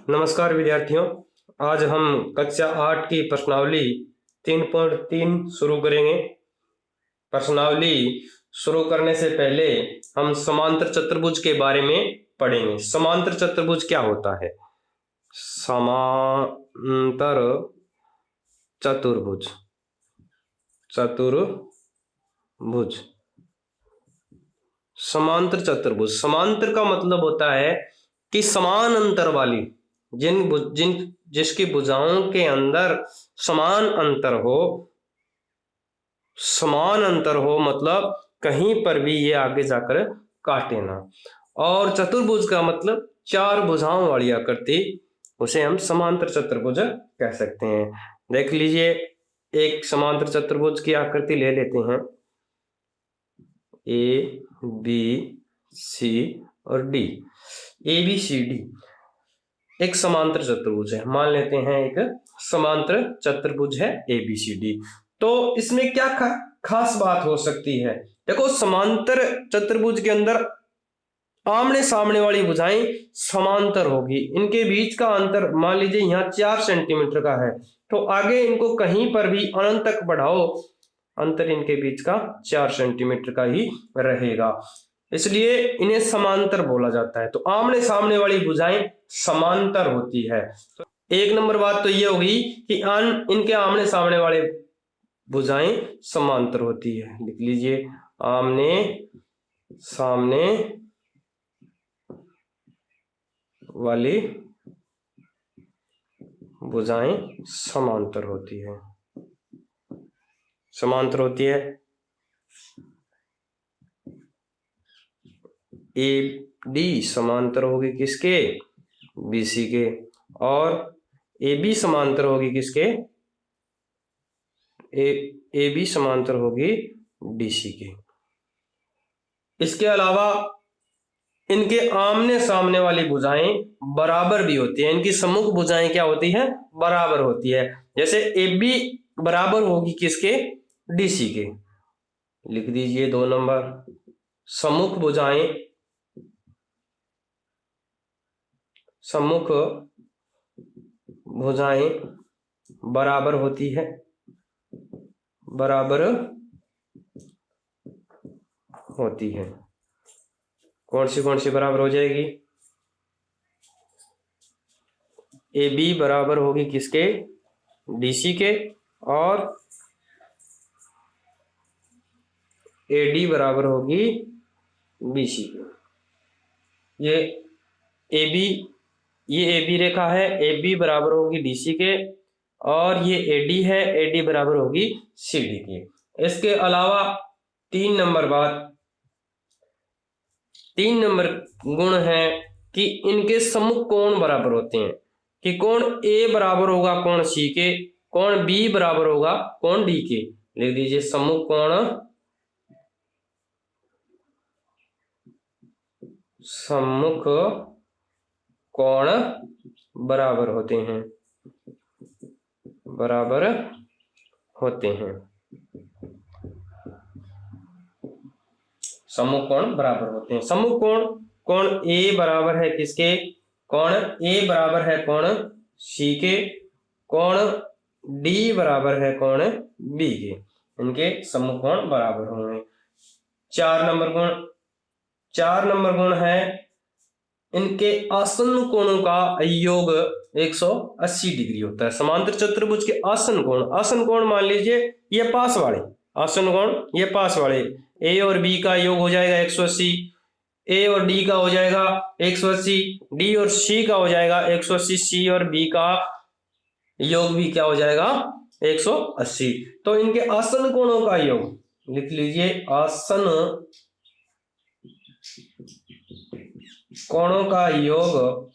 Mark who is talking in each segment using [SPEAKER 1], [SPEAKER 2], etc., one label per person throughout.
[SPEAKER 1] नमस्कार विद्यार्थियों, आज हम कक्षा 8 की प्रश्नावली 3.3 शुरू करेंगे। प्रश्नावली शुरू करने से पहले हम समांतर चतुर्भुज के बारे में पढ़ेंगे। समांतर चतुर्भुज क्या होता है? समांतर चतुर्भुज समांतर चतुर्भुज, समांतर का मतलब होता है कि समान अंतर वाली, जिसकी भुजाओं के अंदर समान अंतर हो, मतलब कहीं पर भी ये आगे जाकर काटे ना। और चतुर्भुज का मतलब चार भुजाओं वाली आकृति, उसे हम समांतर चतुर्भुज कह सकते हैं। देख लीजिए, एक समांतर चतुर्भुज की आकृति ले लेते हैं, ए बी सी और डी। ए बी सी डी एक समांतर चतुर्भुज है, मान लेते हैं एक समांतर चतुर्भुज है ए बी सी डी। तो इसमें क्या खास बात हो सकती है? देखो, समांतर चतुर्भुज के अंदर आमने सामने वाली भुजाएं समांतर होगी। इनके बीच का अंतर मान लीजिए यहाँ 4 सेंटीमीटर का है, तो आगे इनको कहीं पर भी अनंत तक बढ़ाओ, अंतर इनके बीच का 4 सेंटीमीटर का ही रहेगा, इसलिए इन्हें समांतर बोला जाता है। तो आमने सामने वाली भुजाएं समांतर होती है। तो एक नंबर बात तो ये होगी कि इनके आमने सामने वाले भुजाएं समांतर होती है। लिख लीजिए, आमने सामने वाली भुजाएं समांतर होती है। ए डी समांतर होगी किसके? बीसी के। और ए बी समांतर होगी किसके? ए बी समांतर होगी डीसी के। इसके अलावा इनके आमने सामने वाली भुजाएं बराबर भी होती है। इनकी सम्मुख भुजाएं क्या होती है? बराबर होती है। जैसे ए बी बराबर होगी किसके? डीसी के। लिख दीजिए 2 नंबर, सम्मुख भुजाएं बराबर होती है, कौन सी बराबर हो जाएगी? ए बी बराबर होगी किसके? डीसी के। और ए डी बराबर होगी बीसी के। ये ए बी रेखा है, ए बी बराबर होगी डीसी के, और ये ए डी है, ए डी बराबर होगी सी डी के। इसके अलावा 3 नंबर गुण है कि इनके सम्मुख कोण बराबर होते हैं, कि कोण ए बराबर होगा कोण सी के, कोण बी बराबर होगा कोण डी के। लिख दीजिए, सम्मुख कोण बराबर होते हैं। सम्मुख कोण बराबर होते हैं। सम्मुख कोण ए बराबर है किसके? कोण ए बराबर है कोण सी के, कोण डी बराबर है कोण बी के। इनके सम्मुख कोण बराबर होंगे। 4 नंबर गुण है, इनके आसन्न कोणों का योग 180 डिग्री होता है। समांतर चतुर्भुज के आसन्न कोण मान लीजिए ये पास वाले, आसन्न कोण ये पास वाले, ए और बी का योग हो जाएगा 180, ए और डी का हो जाएगा 180, डी और सी का हो जाएगा 180, सी और बी का योग भी क्या हो जाएगा? 180। तो इनके आसन्न कोणों का योग लिख लीजिए, आसन्न कोणों का योग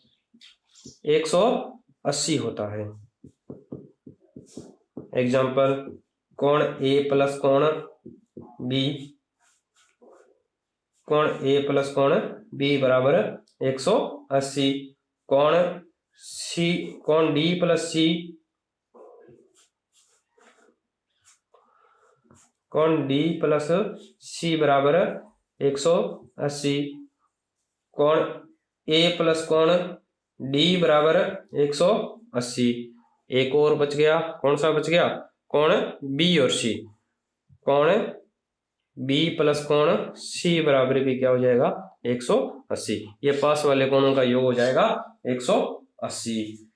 [SPEAKER 1] 180 होता है। एग्जाम्पल, कोण ए प्लस कोण बी बराबर 180, कोण डी प्लस सी बराबर 180, कोण ए प्लस कोण डी बराबर 180। एक और बच गया, कौन सा बच गया? कोण बी और सी। कोण बी प्लस कोण सी बराबर भी क्या हो जाएगा? 180। ये पास वाले कोणों का योग हो जाएगा 180।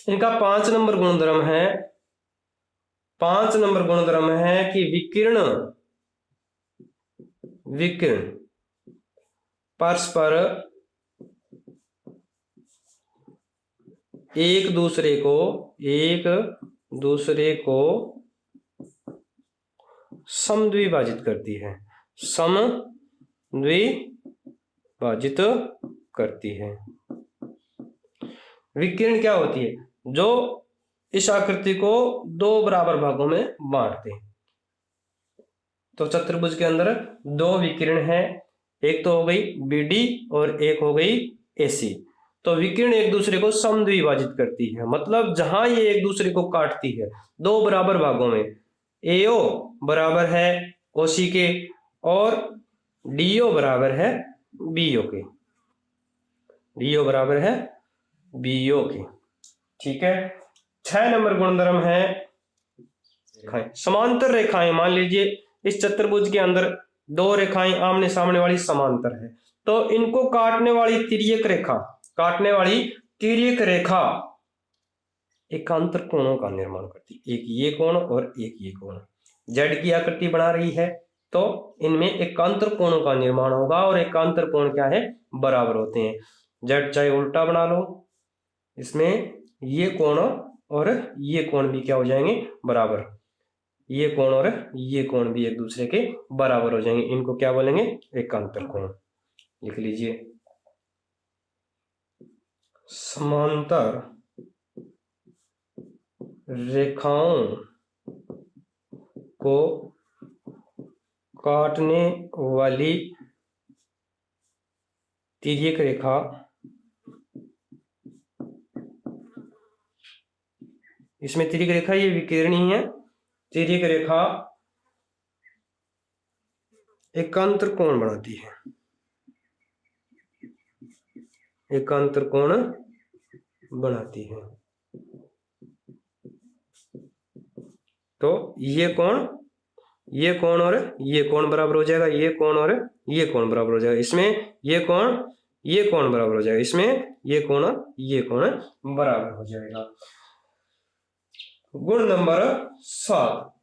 [SPEAKER 1] इनका 5 नंबर गुणधर्म है, 5 नंबर गुणधर्म है कि विकिरण परस्पर एक दूसरे को समद्विभाजित करती है, समद्विभाजित करती है। विकिरण क्या होती है? जो इस आकृति को दो बराबर भागों में बांटते हैं। तो चतुर्भुज के अंदर दो विकिरण है, एक तो हो गई बीडी और एक हो गई एसी। तो विकिरण एक दूसरे को समद्विभाजित करती है, मतलब जहां ये एक दूसरे को काटती है दो बराबर भागों में, एओ बराबर है ओसी के और डीओ बराबर है बीओ के, डीओ बराबर है बीओ के। ठीक है। 6 नंबर गुणधर्म है समांतर रेखाएं। मान लीजिए इस चतुर्भुज के अंदर दो रेखाएं आमने सामने वाली समांतर है, तो इनको काटने वाली तिर्यक रेखा एकांतर कोणों का निर्माण करती, एक ये कोण और एक ये कोण। जेड की आकृति बना रही है तो इनमें एकांतर कोणों का निर्माण होगा, और एकांतर कोण क्या है? बराबर होते हैं। जेड चाहे उल्टा बना लो, इसमें ये कोण और ये कोण भी क्या हो जाएंगे? बराबर। ये कोण और ये कोण भी एक दूसरे के बराबर हो जाएंगे, इनको क्या बोलेंगे? एकांतर कोण। लिख लीजिए, समांतर रेखाओं को काटने वाली तिर्यक रेखा इसमें तिर्यक रेखा ये विकिरणी है, तिर्यक रेखा एकांतर कोण बनाती है, एकांतर कोण बनाती है। तो ये कोण और ये कोण बराबर हो जाएगा, ये कोण और ये कोण बराबर हो जाएगा, इसमें ये कोण बराबर हो जाएगा, इसमें ये कोण बराबर हो जाएगा। गुण नंबर 7,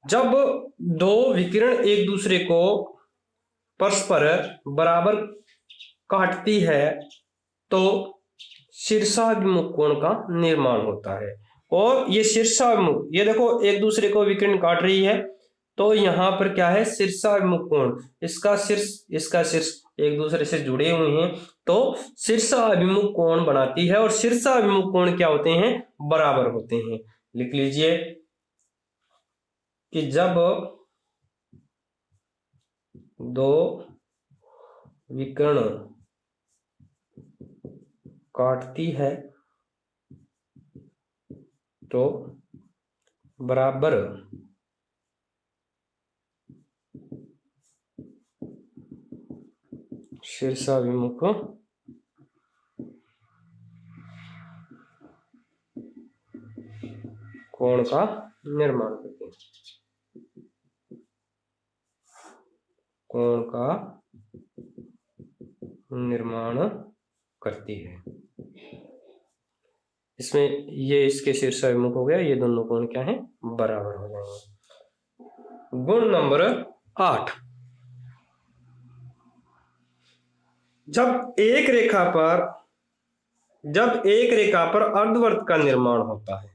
[SPEAKER 1] जब दो विकिरण एक दूसरे को परस्पर बराबर काटती है तो शीर्षाभिमुख कोण का निर्माण होता है। और ये शीर्षाभिमुख, ये देखो एक दूसरे को विकिरण काट रही है, तो यहां पर क्या है? शीर्षाभिमुख कोण। इसका शीर्ष एक दूसरे से जुड़े हुए हैं तो शीर्षाभिमुख कोण बनाती है, और शीर्षाभिमुख कोण क्या होते हैं? बराबर होते हैं। लिख लीजिए कि जब दो विकर्ण काटती है तो बराबर शीर्षाभिमुख कोण का निर्माण करते हैं, कोण का निर्माण करती है। इसमें ये इसके शीर्षाभिमुख हो गया, ये दोनों कोण क्या है? बराबर हो जाएंगे। गुण नंबर 8, जब एक रेखा पर अर्धवृत्त का निर्माण होता है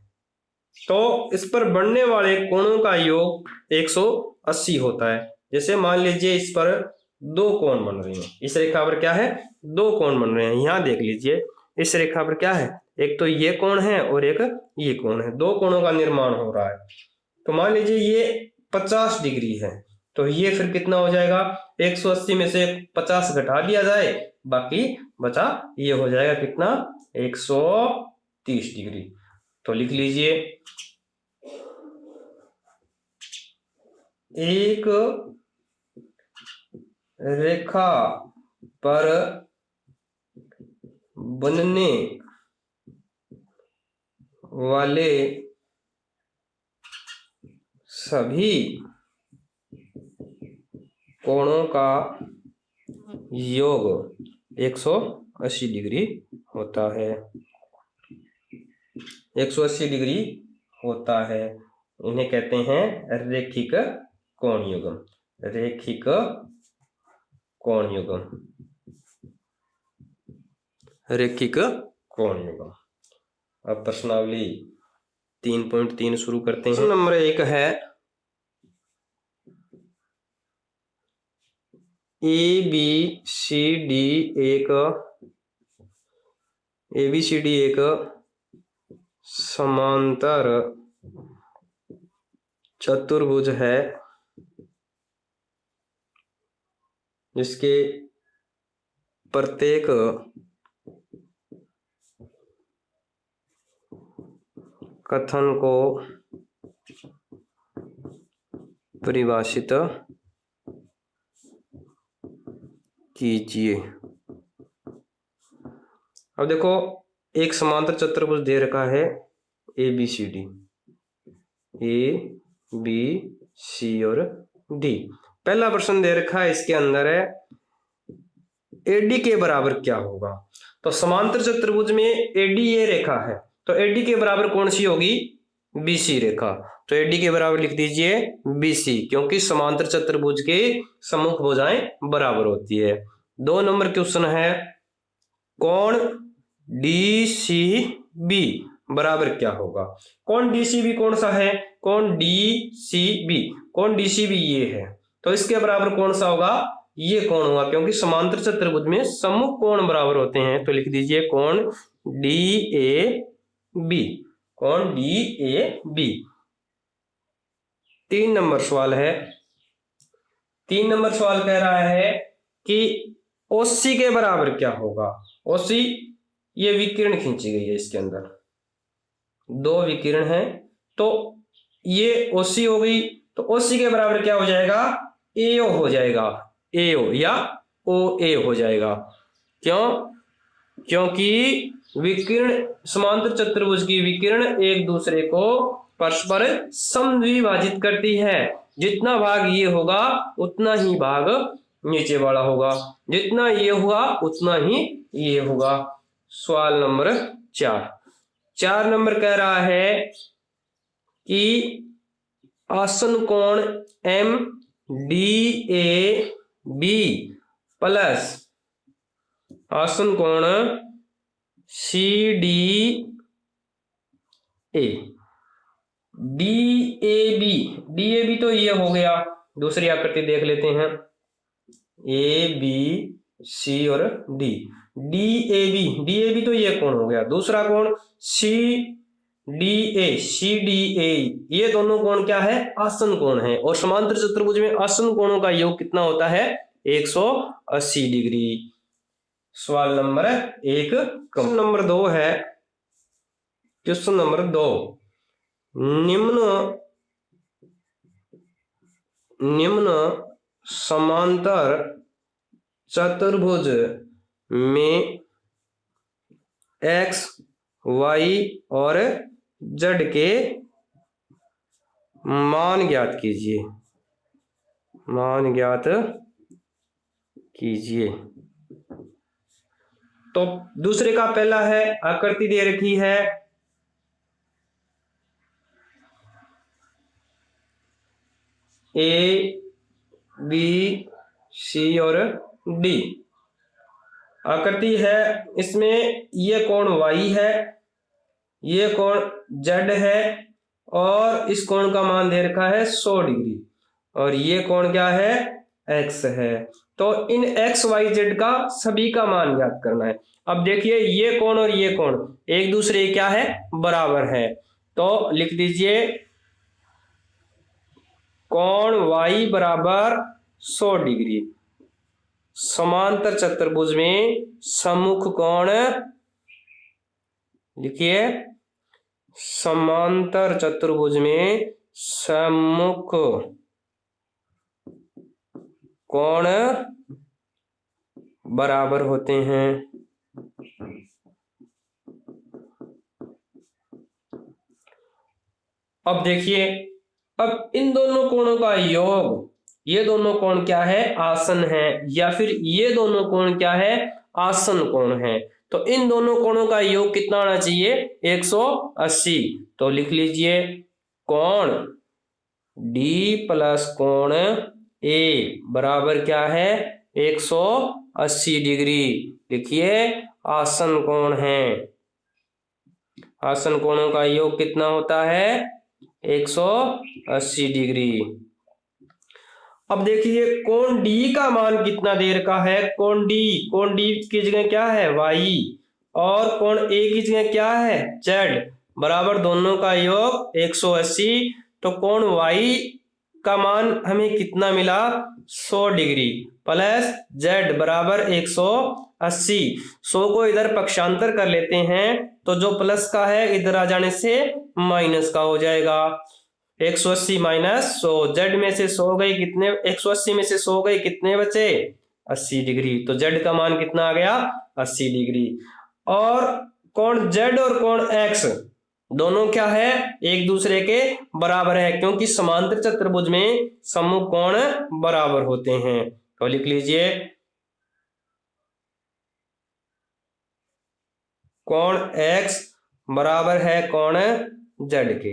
[SPEAKER 1] तो इस पर बनने वाले कोणों का योग 180 होता है। जैसे मान लीजिए इस पर दो कोण बन रहे हैं, इस रेखा पर क्या है? दो कोण बन रहे हैं। यहां देख लीजिए इस रेखा पर क्या है? एक तो ये कोण है और एक ये कोण है, दो कोणों का निर्माण हो रहा है। तो मान लीजिए ये 50 डिग्री है, तो ये फिर कितना हो जाएगा? 180 में से 50 घटा दिया जाए, बाकी बचा ये हो जाएगा कितना? 130 डिग्री। तो लिख लीजिए, एक रेखा पर बनने वाले सभी कोणों का योग 180 डिग्री होता है। 180 डिग्री होता है। इन्हें कहते हैं रैखिक कोण युग्म। रैखिक कोण युग्म। रैखिक कोण युग्म। अब प्रश्नावली 3.3 शुरू करते हैं। नंबर 1 है ABCD एक समांतर चतुर्भुज है जिसके प्रत्येक कथन को परिभाषित कीजिए। अब देखो, एक समांतर चतुर्भुज दे रखा है ABCD, ABC और D। पहला प्रश्न दे रखा है, इसके अंदर है AD के बराबर क्या होगा। तो समांतर चतुर्भुज में AD ये रेखा है, तो AD के बराबर कौन सी होगी? BC रेखा। तो AD के बराबर लिख दीजिए BC, क्योंकि समांतर चतुर्भुज के सम्मुख भुजाएं बराबर होती है। 2 नंबर क्वेश्चन है, कोण DCB बराबर क्या होगा। कोण DCB कौन सा है? कोण DCB, कोण DCB ये है, तो इसके बराबर कौन सा होगा? ये कोण होगा, क्योंकि समांतर चतुर्भुज में सम्मुख कोण बराबर होते हैं। तो लिख दीजिए कोण DAB, कोण DAB। 3 नंबर सवाल है। 3 नंबर सवाल कह रहा है कि OC के बराबर क्या होगा। OC ये विकिरण खींची गई है, इसके अंदर 2 विकिरण है, तो ये OC हो गई, तो OC के बराबर क्या हो जाएगा? AO हो जाएगा, AO या OA हो जाएगा। क्यों? क्योंकि विकिरण, समांतर चतुर्भुज की विकिरण एक दूसरे को परस्पर समद्विभाजित करती है। जितना भाग ये होगा उतना ही भाग नीचे वाला होगा, जितना ये हुआ उतना ही ये होगा। सवाल नंबर 4 नंबर कह रहा है कि आसन कोण MDAB प्लस आसन कोण CDA DAB तो ये हो गया। दूसरी आकृति देख लेते हैं, ABC और D। DAB तो ये कोण हो गया। दूसरा कोण CDA ये दोनों कोण क्या है? आसन कोण है। और समांतर चतुर्भुज में आसन कोणों का योग कितना होता है? 180 डिग्री। सवाल नंबर 1। क्वेश्चन नंबर 2 है, क्वेश्चन नंबर 2, निम्न समांतर चतुर्भुज में X, Y और Z के मान ज्ञात कीजिए। मान ज्ञात कीजिए। तो दूसरे का पहला है, आकृति दे रखी है A, B, C और D। आकृति है, इसमें ये कोण Y है, ये कोण Z है, और इस कोण का मान दे रखा है 100 डिग्री, और ये कोण क्या है? X है। तो इन X, Y, Z का सभी का मान ज्ञात करना है। अब देखिए, ये कोण और ये कोण एक दूसरे क्या है? बराबर है। तो लिख दीजिए कोण Y बराबर 100 डिग्री। समांतर चतुर्भुज में सम्मुख कोण, लिखिए समांतर चतुर्भुज में सम्मुख कोण बराबर होते हैं। अब देखिए, अब इन दोनों कोणों का योग, ये दोनों कोण क्या है, आसन है, या फिर ये दोनों कोण क्या है, आसन कोण है। तो इन दोनों कोणों का योग कितना आना चाहिए, 180। तो लिख लीजिए कोण डी प्लस कोण ए बराबर क्या है, 180 डिग्री। लिखिए आसन कोण है, आसन कोणों का योग कितना होता है, 180 डिग्री। अब देखिए कोण डी का मान कितना दे रखा है, कोण डी की जगह क्या है, वाई, और कोण ए की जगह क्या है, जेड, बराबर दोनों का योग 180। तो कोण वाई का मान हमें कितना मिला, 100 डिग्री, प्लस जेड बराबर 180। 100 को इधर पक्षांतर कर लेते हैं तो जो प्लस का है इधर आ जाने से माइनस का हो जाएगा। 180 माइनस 100, जेड में से 100 गए कितने, 180 में से 100 गए कितने बचे, 80 डिग्री। तो जेड का मान कितना आ गया, 80 डिग्री। और कोण जेड और कोण एक्स दोनों क्या है, एक दूसरे के बराबर है, क्योंकि समांतर चतुर्भुज में सम्मुख कोण बराबर होते हैं। तो लिख लीजिए कोण x बराबर है कोण z के,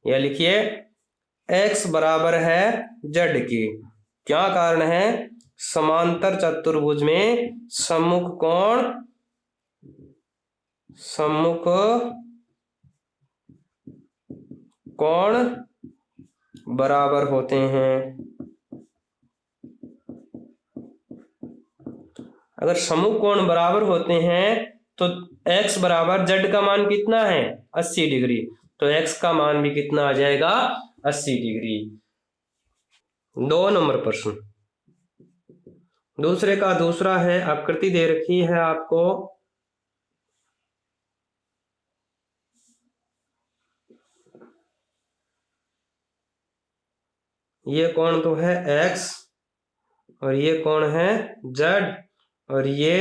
[SPEAKER 1] या लिखिए x बराबर है z के। क्या कारण है, समांतर चतुर्भुज में सम्मुख कोण बराबर होते हैं। अगर सम्मुख कोण बराबर होते हैं तो x बराबर z का मान कितना है, 80 डिग्री। तो x का मान भी कितना आ जाएगा, 80 डिग्री। 2 नंबर प्रश्न, दूसरे का दूसरा है, आकृति दे रखी है आपको। ये कोण तो है x और ये कोण है z, और ये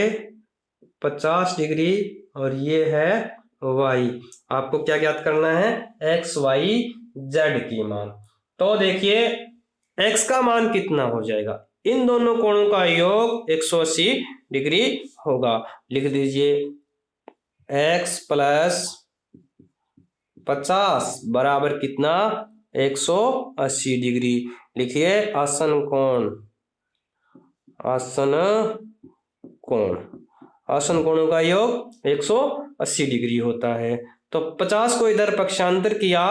[SPEAKER 1] 50 डिग्री और ये है y। आपको क्या ज्ञात करना है, x y z की मान। तो देखिए x का मान कितना हो जाएगा, इन दोनों कोणों का योग 180 डिग्री होगा। लिख दीजिए x प्लस 50 बराबर कितना, 180 डिग्री। लिखिए आसन कोणों का योग 180 डिग्री होता है। तो 50 को इधर पक्षांतर किया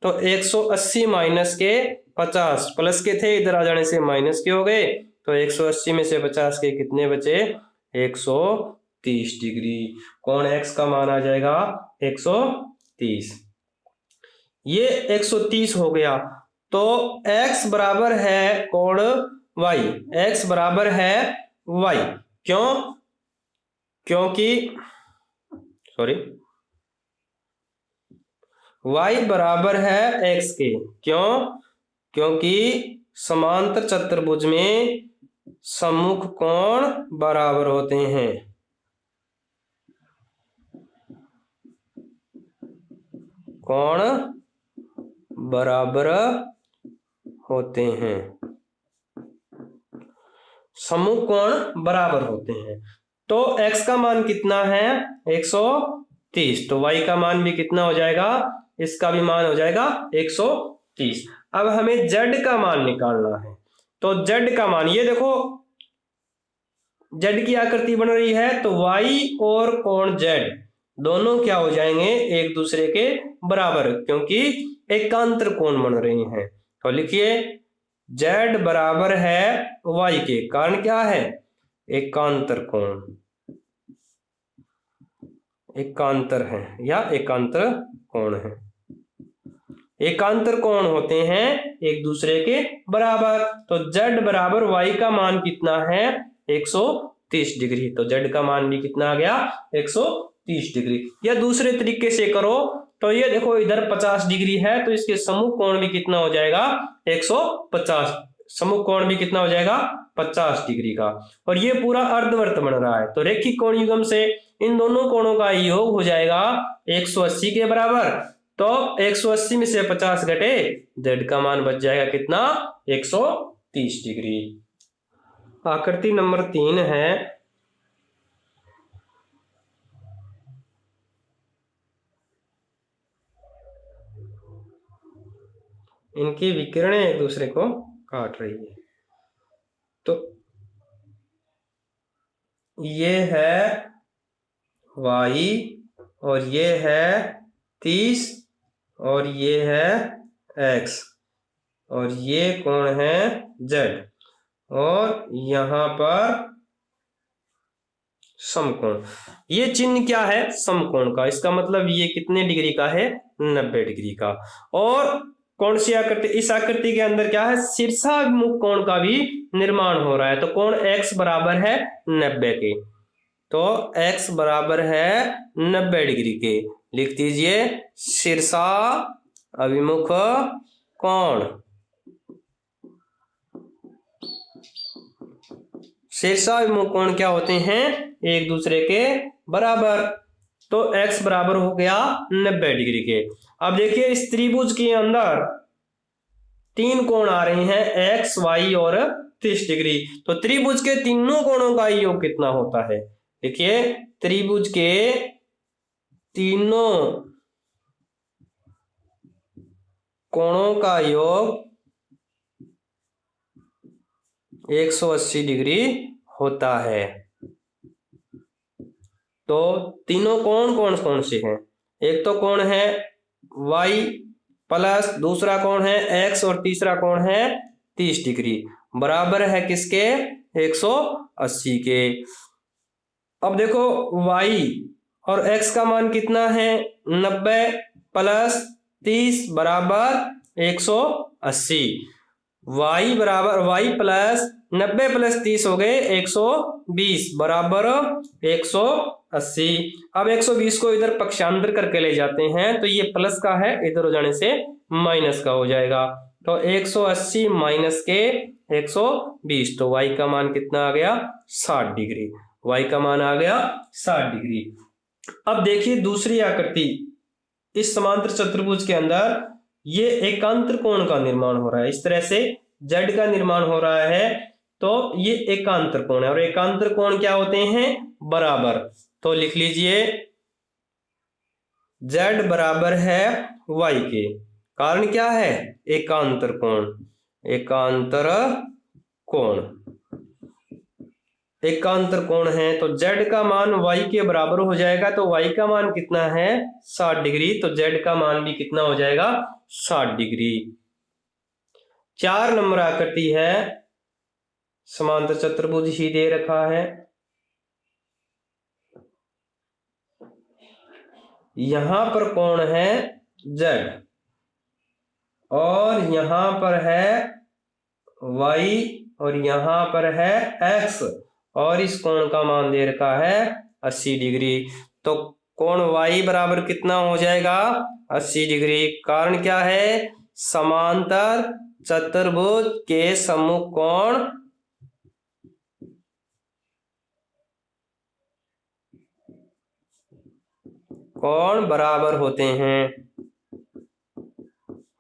[SPEAKER 1] तो 180 माइनस के 50, प्लस के थे इधर आ जाने से माइनस के हो गए। तो 180 में से 50 के कितने बचे, 130 डिग्री। कोण x का मान आ जाएगा 130। ये 130 हो गया। तो x बराबर है कोण y, x बराबर है y, क्योंकि y बराबर है x के, क्योंकि समांतर चतुर्भुज में सम्मुख कोण बराबर होते हैं। कोण बराबर होते हैं, सम्मुख कोण बराबर होते हैं। तो x का मान कितना है, 130। तो y का मान भी कितना हो जाएगा, इसका भी मान हो जाएगा 130। अब हमें z का मान निकालना है। तो z का मान, ये देखो z की आकृति बन रही है, तो y और कोण z दोनों क्या हो जाएंगे, एक दूसरे के बराबर, क्योंकि एकांतर कोण बन रहे हैं। तो लिखिए z बराबर है y के, कारण क्या है, एकांतर कोण, एकांतर है या एकांतर कोण है। एकांतर कोण होते हैं एक दूसरे के बराबर। तो z बराबर y का मान कितना है, 130 डिग्री। तो z का मान भी कितना आ गया, 130 डिग्री। या दूसरे तरीके से करो तो ये देखो इधर 50 डिग्री है, तो इसके सम्मुख कोण भी कितना हो जाएगा, 150। सम्मुख कोण भी कितना हो जाएगा, 50 डिग्री का। और ये पूरा अर्धवृत्त बन रहा है। तो रेखिक कोण युग्म से इन दोनों कोणों का योग हो जाएगा 180 के बराबर। तो 180 में से 50 घटे, z का मान बच जाएगा कितना, 130 डिग्री। आकृति नंबर 3 है, इनकी विकिरणें एक दूसरे को काट रही है। तो ये है y और ये है 30 और ये है x और ये कोण है z और यहाँ पर समकोण। ये चिन्ह क्या है, समकोण का, इसका मतलब ये कितने डिग्री का है, 90 डिग्री का। और कौन सी आकृति, इस आकृति के अंदर क्या है, शीर्षाभिमुख कोण का भी निर्माण हो रहा है। तो कोण x बराबर है 90 के, तो x बराबर है 90 डिग्री के, लिख दीजिए शीर्षा अभिमुख कोण। शीर्षाभिमुख कोण क्या होते हैं, एक दूसरे के बराबर। तो x बराबर हो गया 90 डिग्री के। अब देखिए इस त्रिभुज के अंदर 3 कोण आ रहे हैं, x, y और 30 डिग्री। तो त्रिभुज के तीनों कोणों का योग कितना होता है, देखिए त्रिभुज के तीनों कोणों का योग 180 डिग्री होता है। तो तीनों कोण कौन कौन से हैं, एक तो कोण है y प्लस, दूसरा कोण है x और तीसरा कोण है 30 डिग्री, बराबर है किसके, 180 के। अब देखो y और x का मान कितना है, 90 प्लस 30 बराबर 180। y बराबर y प्लस 90 प्लस 30 हो गए 120 बराबर 180। अब 120 को इधर पक्षांतर करके ले जाते हैं तो ये प्लस का है, इधर हो जाने से माइनस का हो जाएगा। तो 180 माइनस के 120, तो y का मान कितना आ गया, 60 डिग्री। y का मान आ गया 60 डिग्री। अब देखिए दूसरी आकृति, इस समांतर चतुर्भुज के अंदर ये एकांतर कोण का निर्माण हो रहा है। इस तरह से z का निर्माण हो रहा है, तो ये एकांतर कोण है। और एकांतर कोण क्या होते हैं, बराबर। तो लिख लीजिए z बराबर है y के, कारण क्या है, एकांतर कोण। एकांतर कोण, एकांतर कोण है तो z का मान y के बराबर हो जाएगा। तो y का मान कितना है, 60 डिग्री, तो z का मान भी कितना हो जाएगा, 60 डिग्री। 4 नंबर आकृति है, समांतर चतुर्भुज ही दे रखा है। यहां पर कोण है z और यहां पर है y और यहां पर है x और इस कोण का मान दे रखा है 80 डिग्री। तो कोण y बराबर कितना हो जाएगा, 80 डिग्री। कारण क्या है, समांतर चतुर्भुज के सम्मुख कोण कोण बराबर होते हैं,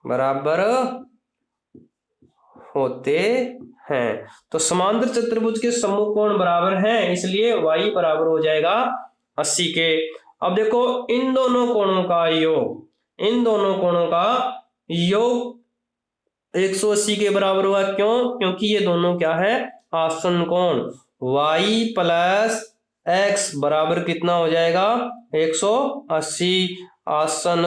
[SPEAKER 1] बराबर होते हैं। तो समांतर चतुर्भुज के सम्मुख कोण बराबर हैं, इसलिए y बराबर हो जाएगा 80 के। अब देखो इन दोनों कोणों का योग, इन दोनों कोणों का योग 180 के बराबर हुआ। क्यों, क्योंकि ये दोनों क्या है, आसन कोण। y प्लस x बराबर कितना हो जाएगा, 180। आसन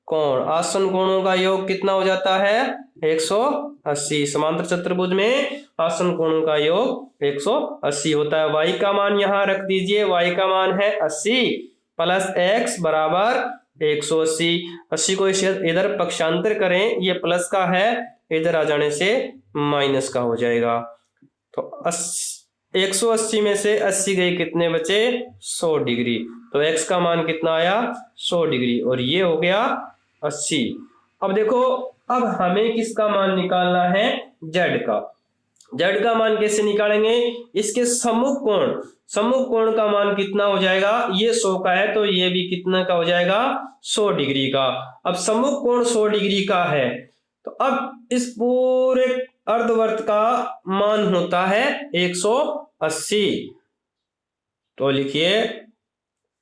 [SPEAKER 1] कोण, आसन कोणों का योग कितना हो जाता है, 180। समांतर चतुर्भुज में आसन कोणों का योग 180 होता है। y का मान यहां रख दीजिए, y का मान है 80 प्लस x बराबर 180। 80 को इधर पक्षांतर करें, ये प्लस का है, इधर आ जाने से माइनस का हो जाएगा। तो 180 में से 80 गई, कितने बचे, 100 डिग्री। तो x का मान कितना आया, 100 डिग्री, और ये हो गया 80। अब देखो, अब हमें किसका मान निकालना है, z का। जेड का मान कैसे निकालेंगे, इसके सम्मुख कोण का मान कितना हो जाएगा, ये 100 का है तो ये भी कितना का हो जाएगा, 100 डिग्री का। अब सम्मुख कोण 100 डिग्री का है तो अब इस पूरे अर्धवर्त का मान होता है 180। तो लिखिए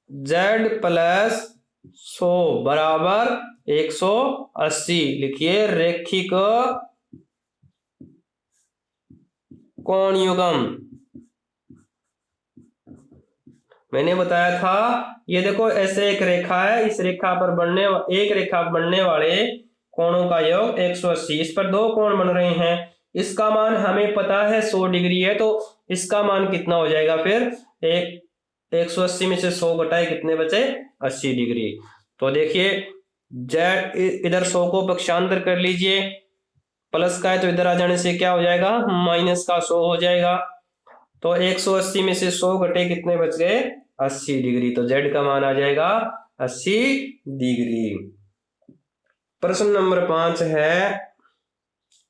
[SPEAKER 1] z प्लस 100 बराबर 180। लिखिए रैखिक कोण युग्म। मैंने बताया था ये देखो ऐसे एक रेखा है, इस रेखा पर बनने वाले कोणों का योग 180। इस पर दो कोण बन रहे हैं, इसका मान हमें पता है 100 डिग्री है तो इसका मान कितना हो जाएगा, फिर 180 में से 100 घटाए कितने बचे, 80 डिग्री। तो देखिए जेड इधर 100 को पक्षांतर कर लीजिए, प्लस का है तो इधर आ जाने से क्या हो जाएगा, माइनस का 100 हो जाएगा। तो 180 में से 100 घटे कितने बच गए, 80 डिग्री। तो जेड का मान आ जाएगा 80 डिग्री। प्रश्न नंबर 5 है,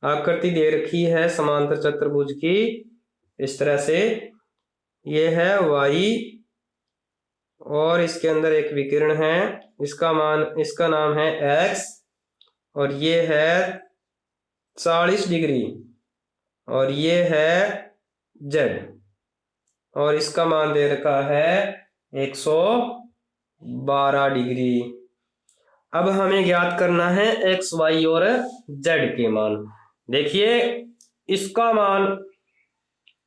[SPEAKER 1] आकृति दे रखी है समांतर चतुर्भुज की इस तरह से, ये है y और इसके अंदर एक विकिरण है, इसका नाम है x और ये है 40 डिग्री और ये है z और इसका मान दे रखा है 112 डिग्री। अब हमें ज्ञात करना है x, y और z के मान। देखिए इसका मान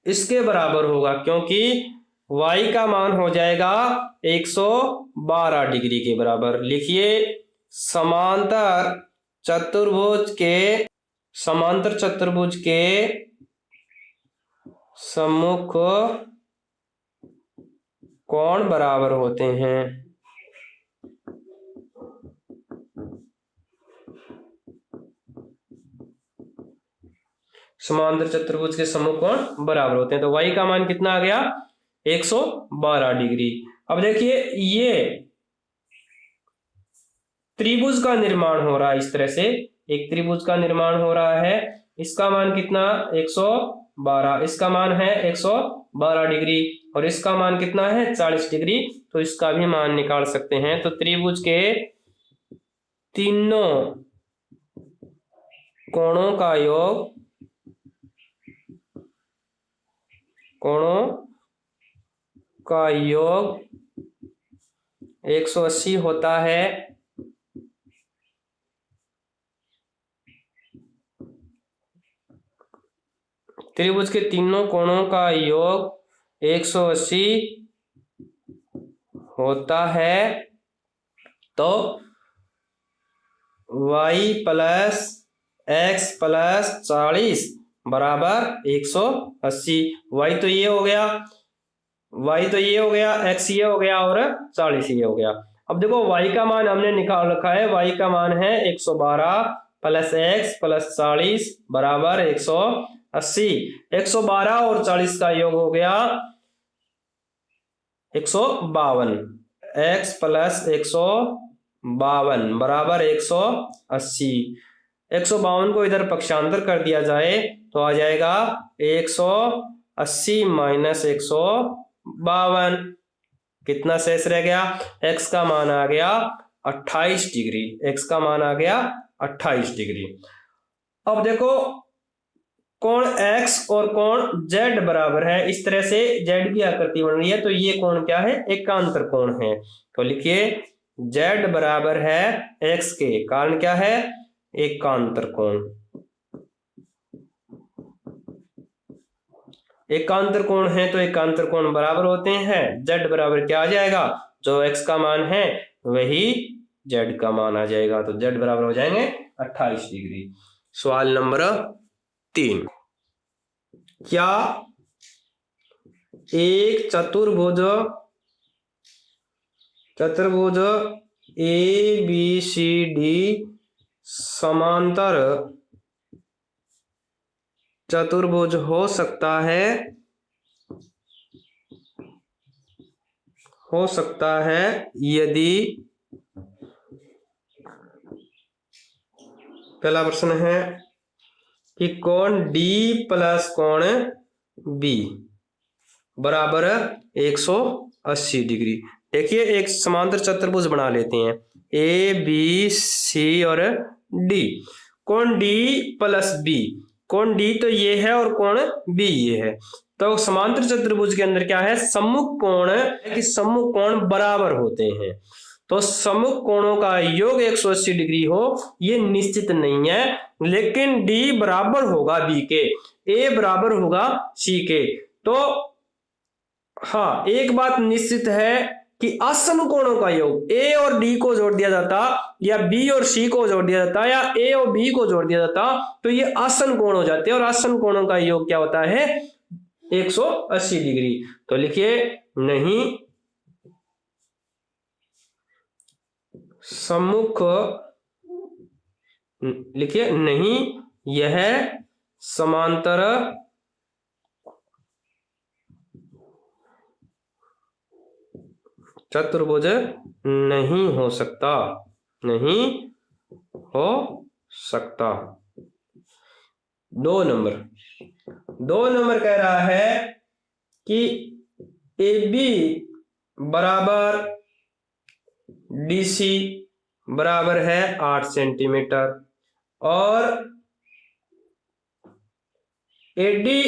[SPEAKER 1] इसके बराबर होगा क्योंकि y का मान हो जाएगा 112 डिग्री के बराबर। लिखिए समांतर चतुर्भुज के सम्मुख कोण बराबर होते हैं। समांतर चतुर्भुज के सम्मुख कोण बराबर होते हैं तो y का मान कितना आ गया, 112 डिग्री। अब देखिए ये त्रिभुज का निर्माण हो रहा है, इस तरह से एक त्रिभुज का निर्माण हो रहा है, इसका मान कितना 112, इसका मान है 112 डिग्री और इसका मान कितना है 40 डिग्री। तो इसका भी मान निकाल सकते हैं। तो त्रिभुज के तीनों कोणों का योग 180 होता है। त्रिभुज के तीनों कोणों का योग 180 होता है तो y प्लस x प्लस 40 बराबर 180। y तो ये हो गया, x ये हो गया और 40 ये हो गया। अब देखो y का मान हमने निकाल रखा है, y का मान है 112 प्लस x प्लस 40 बराबर 180। 112 और 40 का योग हो गया 152, x प्लस 152 बराबर 180। 152 को इधर पक्षांतर कर दिया जाए तो आ जाएगा 180 माइनस 152, कितना शेष रह गया, x का मान आ गया 28 डिग्री, x का मान आ गया 28 डिग्री। अब देखो कोण x और कोण z बराबर है, इस तरह से z की आकृति बन रही है तो ये कोण क्या है, एकांतर कोण है। तो लिखिए z बराबर है x के, कारण क्या है, एकांतर कोण। एकांतर कोण है तो एकांतर कोण बराबर होते हैं। z बराबर क्या आ जाएगा, जो x का मान है वही z का मान आ जाएगा। तो z बराबर हो जाएंगे 28 डिग्री। सवाल नंबर 3, क्या एक चतुर्भुज ABCD समांतर चतुर्भुज हो सकता है यदि, पहला प्रश्न है कि कोण डी प्लस कोण बी बराबर 180 डिग्री। देखिए एक समांतर चतुर्भुज बना लेते हैं, ए बी सी और डी। कोण डी प्लस बी, कोण डी तो ये है और कोण बी ये है, तो समांतर चतुर्भुज के अंदर क्या है, सम्मुख कोण कि सम्मुख कोण बराबर होते हैं। तो सम्मुख कोणों का योग 180 डिग्री हो ये निश्चित नहीं है, लेकिन डी बराबर होगा बी के, ए बराबर होगा सी के। तो हाँ एक बात निश्चित है कि आसन्न कोणों का योग ए और डी को जोड़ दिया जाता या बी और सी को जोड़ दिया जाता या ए और बी को जोड़ दिया जाता तो ये आसन्न कोण हो जाते हैं, और आसन्न कोणों का योग क्या होता है 180 डिग्री। तो लिखिए नहीं सम्मुख, लिखिए नहीं यह समांतर चतुर्भुज नहीं हो सकता, नहीं हो सकता। 2 नंबर कह रहा है कि ए बी बराबर डी सी बराबर है 8 सेंटीमीटर और ए डी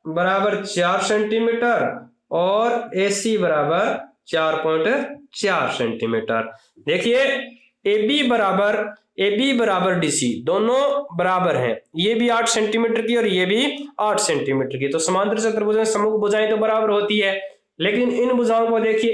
[SPEAKER 1] बराबर 4 सेंटीमीटर और ए सी बराबर 4.4 सेंटीमीटर। देखिए ए बी बराबर डी सी दोनों बराबर हैं, ये भी 8 सेंटीमीटर की और ये भी 8 सेंटीमीटर की। तो समांतर चतुर्भुज में सम्मुख भुजाएं तो बराबर होती है, लेकिन इन भुजाओं को देखिए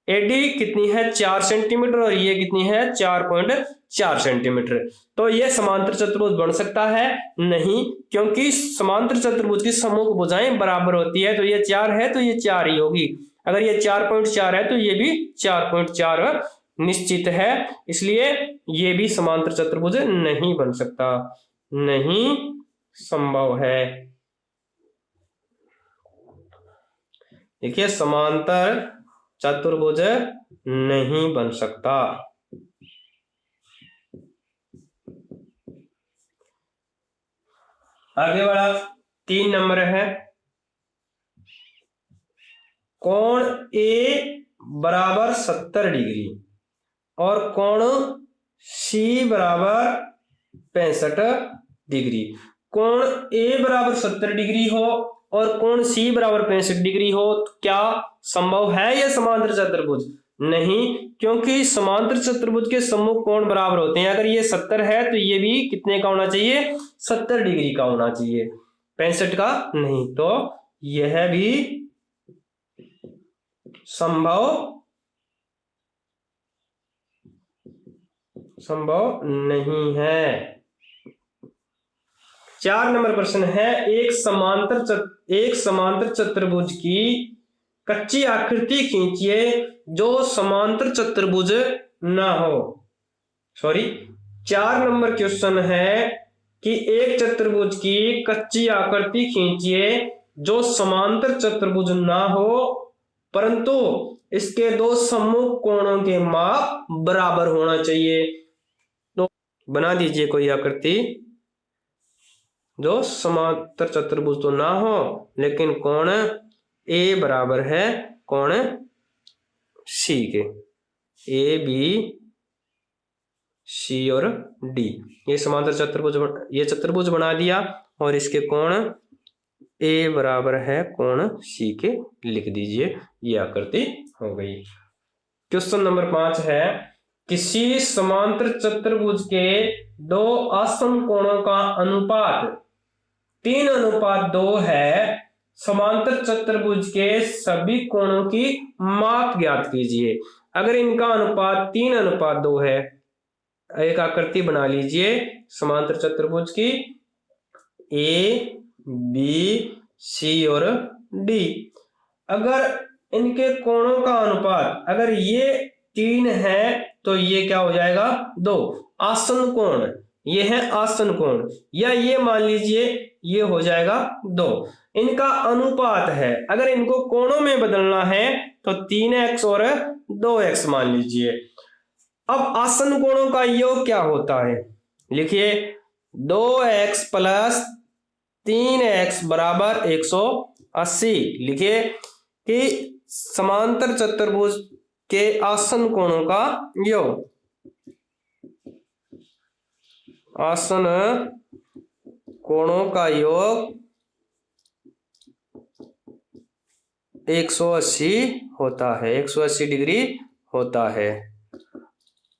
[SPEAKER 1] एडी कितनी है 4 सेंटीमीटर और ये कितनी है 4.4 सेंटीमीटर। तो ये समांतर चतुर्भुज बन सकता है नहीं, क्योंकि समांतर चतुर्भुज की सम्मुख भुजाएं बराबर होती है। तो ये 4 है तो ये 4 ही होगी, अगर ये 4.4 है तो ये भी 4.4 निश्चित है, इसलिए ये भी समांतर चतुर्भुज नहीं बन सकता, नहीं संभव है। देखिए समांतर चतुर्भुज नहीं बन सकता। आगे बढ़ा 3 नंबर है, कोण ए बराबर 70 डिग्री और कोण सी बराबर 65 डिग्री। कोण ए बराबर 70 डिग्री हो और कोण सी बराबर 65 डिग्री हो तो क्या संभव है यह समांतर चतुर्भुज? नहीं, क्योंकि समांतर चतुर्भुज के सम्मुख कोण बराबर होते हैं। अगर ये 70 है तो ये भी कितने का होना चाहिए 70 डिग्री का होना चाहिए, 65 का नहीं। तो यह भी संभव नहीं है। 4 नंबर प्रश्न है, एक समांतर चतुर्भुज की कच्ची आकृति खींचिए जो समांतर चतुर्भुज ना हो। 4 नंबर क्वेश्चन है कि एक चतुर्भुज की कच्ची आकृति खींचिए जो समांतर चतुर्भुज ना हो परंतु इसके 2 सम्मुख कोणों के माप बराबर होना चाहिए। तो बना दीजिए कोई आकृति जो समांतर चतुर्भुज तो ना हो लेकिन कोण ए बराबर है कोण सी के, ए बी सी और डी। ये समांतर चतुर्भुज, ये चतुर्भुज बना दिया और इसके कोण ए बराबर है कोण सी के लिख दीजिए, ये आकृति हो गई। क्वेश्चन नंबर 5 है, किसी समांतर चतुर्भुज के 2 आसन्न कोणों का अनुपात 3:2 है। समांतर चतुर्भुज के सभी कोणों की माप ज्ञात कीजिए। अगर इनका अनुपात 3:2 है, एक आकृति बना लीजिए समांतर चतुर्भुज की ए बी सी और डी। अगर इनके कोणों का अनुपात अगर ये 3 है तो ये क्या हो जाएगा 2 आसन्न कोण, ये है आसन्न कोण, या ये मान लीजिए ये हो जाएगा 2। इनका अनुपात है, अगर इनको कोणों में बदलना है तो 3x और 2x मान लीजिए। अब आसन कोणों का योग क्या होता है, लिखिए 2x प्लस 3x बराबर 180। लिखिए कि समांतर चतुर्भुज के आसन कोणों का योग, आसन कोणों का योग 180 होता है, 180 डिग्री होता है।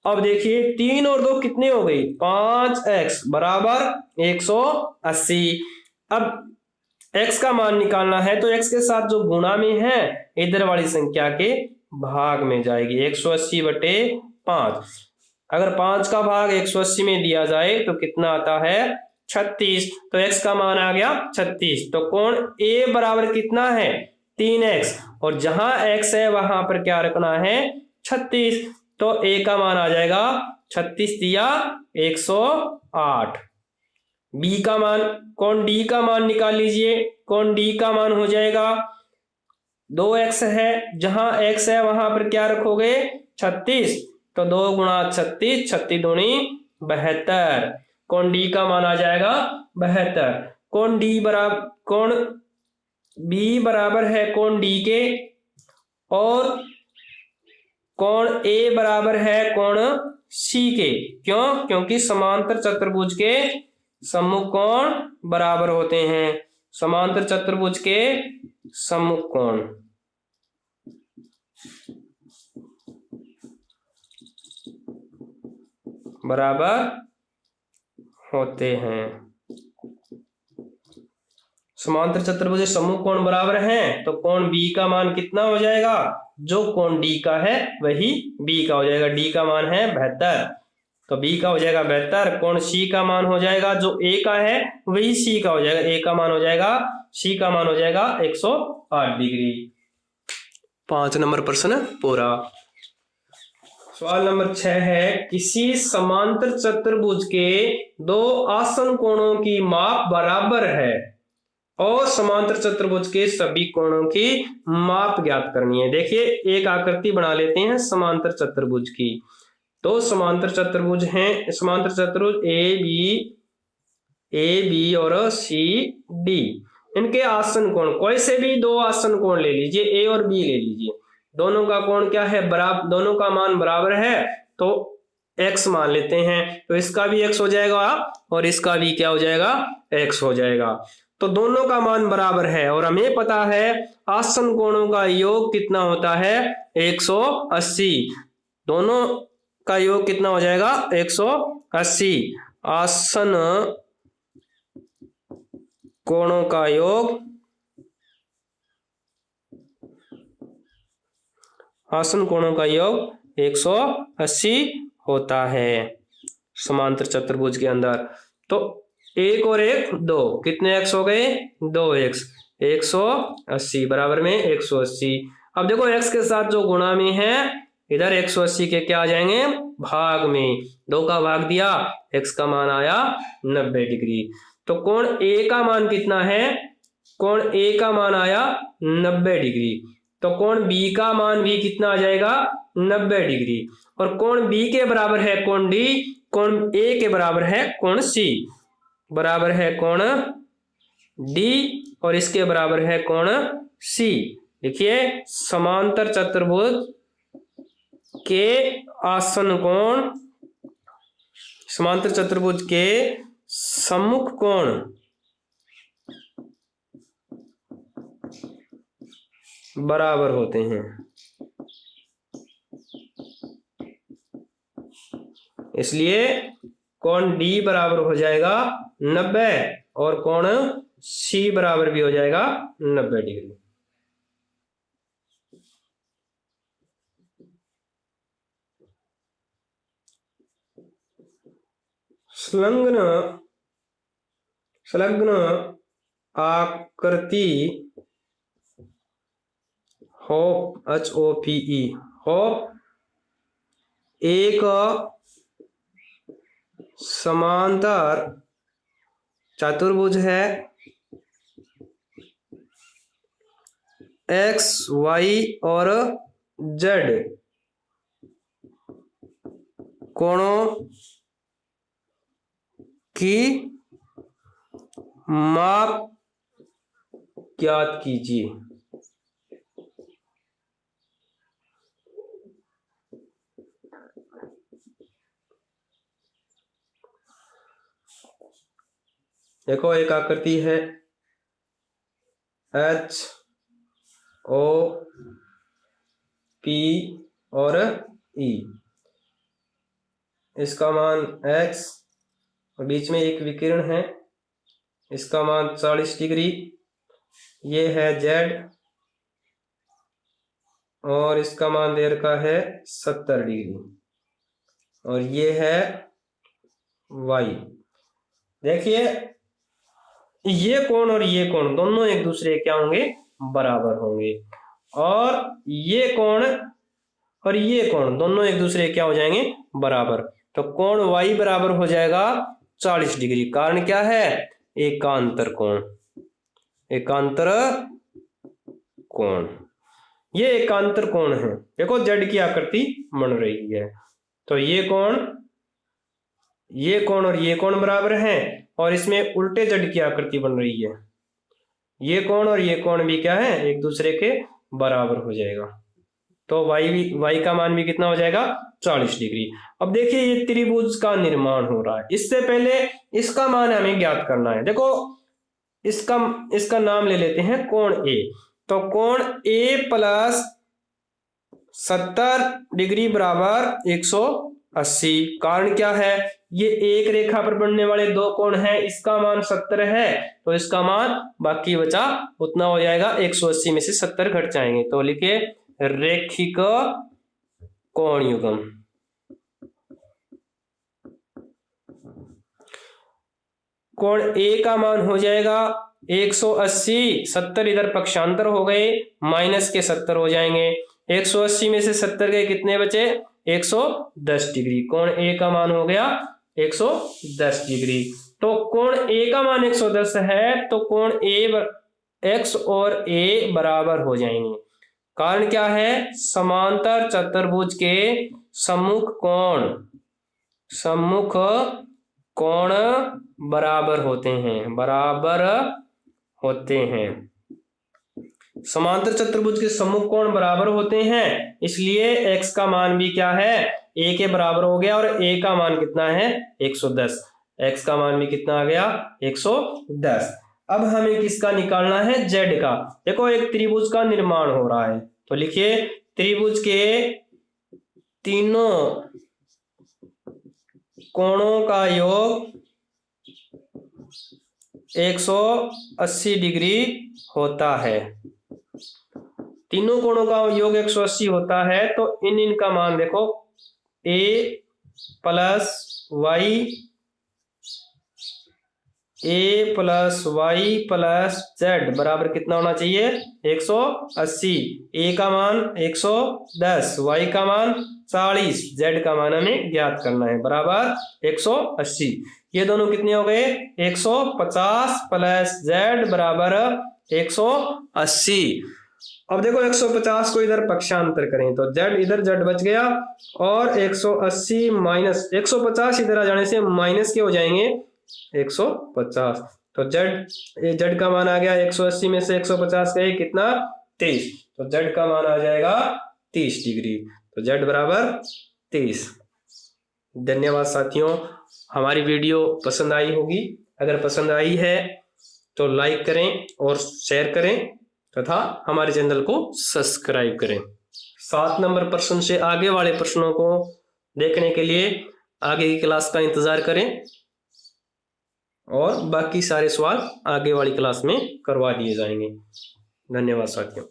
[SPEAKER 1] अब देखिए 3 और 2 कितने हो गई, 5x बराबर 180। अब x का मान निकालना है तो x के साथ जो गुणा में है इधर वाली संख्या के भाग में जाएगी, 180 बटे 5। अगर 5 का भाग 180 में दिया जाए तो कितना आता है 36, तो x का मान आ गया 36। तो कोण A बराबर कितना है 3x, और जहां x है वहां पर क्या रखना है 36, तो A का मान आ जाएगा 36 दिया 108। B का मान, कोण D का मान निकाल लीजिए, कोण D का मान हो जाएगा 2x है, जहां x है वहां पर क्या रखोगे 36, तो 2 गुणा 36, 36 दूनी 72, कोण D का मान आ जाएगा 72। कोण D बराबर, कोण B बराबर है कोण D के, और कोण A बराबर है कोण C के। क्यों? क्योंकि समांतर चतुर्भुज के सम्मुख कोण बराबर होते हैं, समांतर चतुर्भुज के सम्मुख कोण बराबर होते हैं। समांतर चतुर्भुज सम्मुख कोण बराबर हैं तो कोण B का मान कितना हो जाएगा, जो कोण D का है वही B का हो जाएगा, D का मान है 72, तो B का हो जाएगा 72। कोण C का मान हो जाएगा, जो A का है वही C का हो जाएगा, A का मान हो जाएगा, C का मान हो जाएगा 108 डिग्री। 5 नंबर प्रश्न पूरा। सवाल नंबर 6 है, किसी समांतर चतुर्भुज के दो आसन कोणों की माप बराबर है और समांतर चतुर्भुज के सभी कोणों की माप ज्ञात करनी है। देखिए एक आकृति बना लेते हैं समांतर चतुर्भुज की। तो समांतर चतुर्भुज हैं, समांतर चतुर्भुज ए बी और सी डी, इनके आसन कोण, कोई से भी दो आसन कोण ले लीजिए, ए और बी ले लीजिए, दोनों का कोण क्या है बराबर, दोनों का मान बराबर है तो x मान लेते हैं, तो इसका भी x हो जाएगा और इसका भी क्या हो जाएगा x हो जाएगा। तो दोनों का मान बराबर है और हमें पता है आसन कोणों का योग कितना होता है 180, दोनों का योग कितना हो जाएगा 180। आसन कोणों का योग, आसन कोणों का योग 180 होता है समांतर चतुर्भुज के अंदर। तो 1 और 1 2, कितने x हो गए 2x, 180 बराबर में 180। अब देखो x के साथ जो गुणा में है इधर 180 के क्या आ जाएंगे भाग में, 2 का भाग दिया, x का मान आया 90 डिग्री। तो कोण A का मान कितना है, कोण A का मान आया 90 डिग्री, तो कोण B का मान भी कितना आ जाएगा 90 डिग्री, और कोण B के बराबर है कोण D, कोण A के बराबर है कोण C, बराबर है कोण D और इसके बराबर है कोण C। देखिए समांतर चतुर्भुज के आसन कोण, समांतर चतुर्भुज के सम्मुख कोण बराबर होते हैं, इसलिए कोण D बराबर हो जाएगा 90 और कोण C बराबर भी हो जाएगा 90 डिग्री। संलग्न आकृति होप HOPE, होप एक समांतर चतुर्भुज है, x y और z कोणों की माप ज्ञात कीजिए। देखो एक आकृति है एच ओ पी और ई, इसका मान x, बीच में एक विकिरण है, इसका मान 40 डिग्री, ये है z और इसका मान दे रखा है 70 डिग्री, और ये है y। देखिए ये कोण और ये कोण दोनों एक दूसरे क्या होंगे, बराबर होंगे, और ये कोण और ये कोण दोनों एक दूसरे क्या हो जाएंगे, बराबर। तो कोण y बराबर हो जाएगा 40 डिग्री। कारण क्या है, एकांतर कोण, एकांतर कोण, ये एकांतर कोण है। देखो z की आकृति बन रही है, तो ये कोण और ये कोण बराबर हैं, और इसमें उल्टे z की आकृति बन रही है, ये कोण और ये कोण भी क्या है, एक दूसरे के बराबर हो जाएगा। तो y का मान भी कितना हो जाएगा, 40 डिग्री। अब देखिए ये त्रिभुज का निर्माण हो रहा है, इससे पहले इसका मान हमें ज्ञात करना है। देखो इसका नाम ले लेते हैं कोण A। तो कोण A प्लस 70 डिग्री बराबर 180। कारण क्या है, ये एक रेखा पर बनने वाले दो कोण हैं, इसका मान 70 है, तो इसका मान बाकी बचा उतना हो जाएगा, 180 में से 70 घट जाएंगे, तो लिखिए रेखिक कोण युग्म। कोण A का मान हो जाएगा 180, 70 इधर पक्षांतर हो गए, माइनस के 70 हो जाएंगे, 180 में से 70 गए, कितने बचे, 110 डिग्री। कोण A का मान हो गया 110 डिग्री। तो कोण A का मान 110 है, तो कोण X और A बराबर हो जाएंगे। कारण क्या है, समांतर चतुर्भुज के सम्मुख कोण बराबर होते हैं, बराबर होते हैं। समांतर चतुर्भुज के सम्मुख कोण बराबर होते हैं, इसलिए x का मान भी क्या है, a के बराबर हो गया, और a का मान कितना है, 110। x का मान भी कितना आ गया, 110। अब हमें किसका निकालना है, z का। देखो एक त्रिभुज का निर्माण हो रहा है, तो लिखिए त्रिभुज के तीनों कोणों का योग 180 डिग्री होता है। तीनों कोणों का योग 180 होता है, तो इनका मान देखो, a plus y plus z बराबर कितना होना चाहिए, 180। a का मान 110, y का मान 40, z का मान हमें ज्ञात करना है, बराबर 180। ये दोनों कितने हो गए, 150 प्लस z बराबर 180। अब देखो 150 को इधर पक्षांतर करें, तो z इधर z बच गया, और 180 माइनस 150 इधर आ जाने से माइनस के हो जाएंगे 150। तो z का मान आ गया 180 में से 150 गए कितना, 23, तो z का मान आ जाएगा 30 डिग्री। तो z बराबर 30। धन्यवाद साथियों, हमारी वीडियो पसंद आई होगी। अगर पसंद आई है तो लाइक करें और शेयर करें तथा हमारे चैनल को सब्सक्राइब करें। 7 नंबर प्रश्न से आगे वाले प्रश्नों को देखने के लिए आगे की क्लास का इंतजार करें, और बाकी सारे सवाल आगे वाली क्लास में करवा दिए जाएंगे। धन्यवाद साथियों।